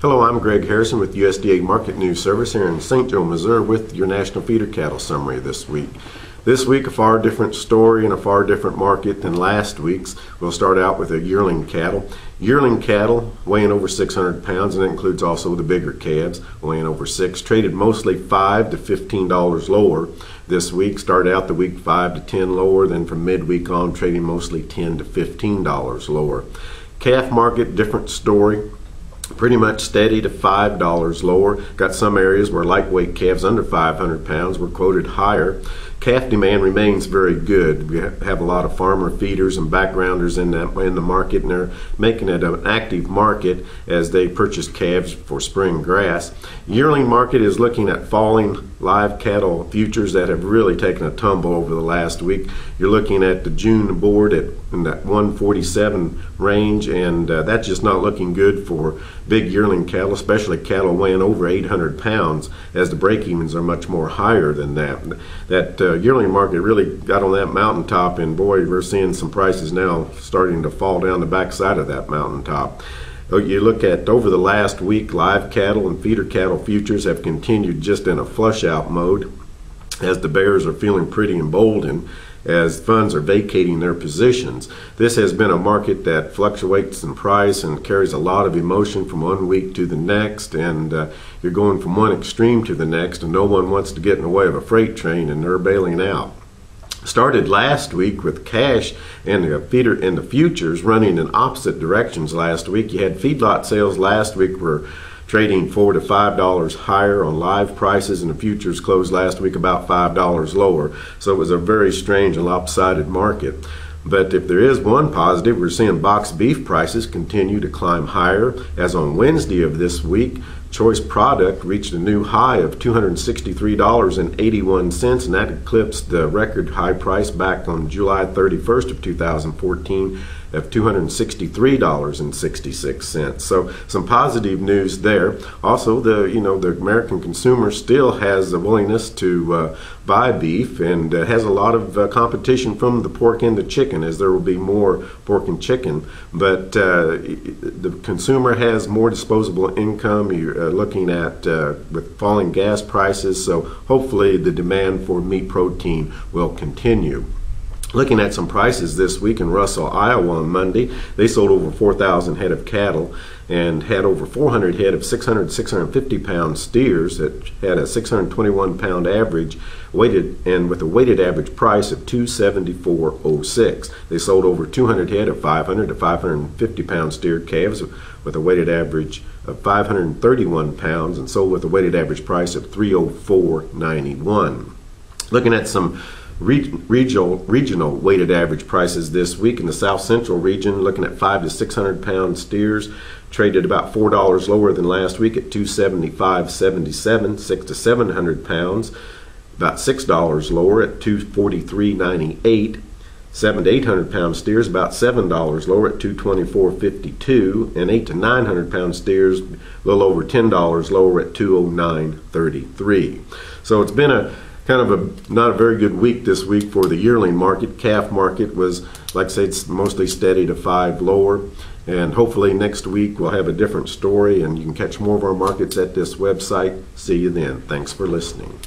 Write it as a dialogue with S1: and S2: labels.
S1: Hello, I'm Greg Harrison with USDA Market News Service here in St. Joe, Missouri with your National Feeder Cattle Summary this week. This week, a far different story and a far different market than last week's. We'll start out with the yearling cattle. Yearling cattle weighing over 600 pounds, and that includes also the bigger calves weighing over 6, traded mostly $5 to $15 lower this week. Started out the week 5 to 10 lower, then from midweek on trading mostly $10 to $15 lower. Calf market, different story. Pretty much steady to $5 lower. Got some areas where lightweight calves under 500 pounds were quoted higher. Calf demand remains very good. We have a lot of farmer feeders and backgrounders in the market, and they're making it an active market as they purchase calves for spring grass. Yearling market is looking at falling live cattle futures that have really taken a tumble over the last week. You're looking at the June board in that 147 range, and that's just not looking good for big yearling cattle, especially cattle weighing over 800 pounds, as the break-evens are much more higher than that. That yearling market really got on that mountaintop, and boy, we're seeing some prices now starting to fall down the backside of that mountaintop. You look at over the last week, live cattle and feeder cattle futures have continued just in a flush out mode as the bears are feeling pretty emboldened as funds are vacating their positions. This has been a market that fluctuates in price and carries a lot of emotion from one week to the next, and you're going from one extreme to the next, and no one wants to get in the way of a freight train, and they're bailing out. Started last week with cash and the feeder and the futures running in opposite directions last week. You had feedlot sales last week were trading $4 to $5 higher on live prices, and the futures closed last week about $5 lower. So it was a very strange and lopsided market. But if there is one positive, we're seeing boxed beef prices continue to climb higher. As on Wednesday of this week, choice product reached a new high of $263.81, and that eclipsed the record high price back on July 31st of 2014 of $263.66. So some positive news there. Also, the American consumer still has a willingness to buy beef, and has a lot of competition from the pork and the chicken, as there will be more pork and chicken. But the consumer has more disposable income. You're looking at with falling gas prices, so hopefully the demand for meat protein will continue. Looking at some prices this week in Russell, Iowa on Monday, they sold over 4,000 head of cattle and had over 400 head of 650 pound steers that had a 621 pound average weighted, and with a weighted average price of $274.06. They sold over 200 head of 500 to 550 pound steer calves with a weighted average of 531 pounds and sold with a weighted average price of $304.91. Looking at some regional weighted average prices this week in the South Central region, looking at 500 to 600 pound steers traded about $4 lower than last week at $275.77. 600 to 700 pounds about $6 lower at $243.98. 700 to 800 pound steers about $7 lower at $224.52, and 800 to 900 pound steers a little over $10 lower at $209.33. So it's been a not a very good week this week for the yearling market. Calf market was, like I said, mostly steady to $5 lower, and hopefully next week we'll have a different story, and you can catch more of our markets at this website. See you then. Thanks for listening.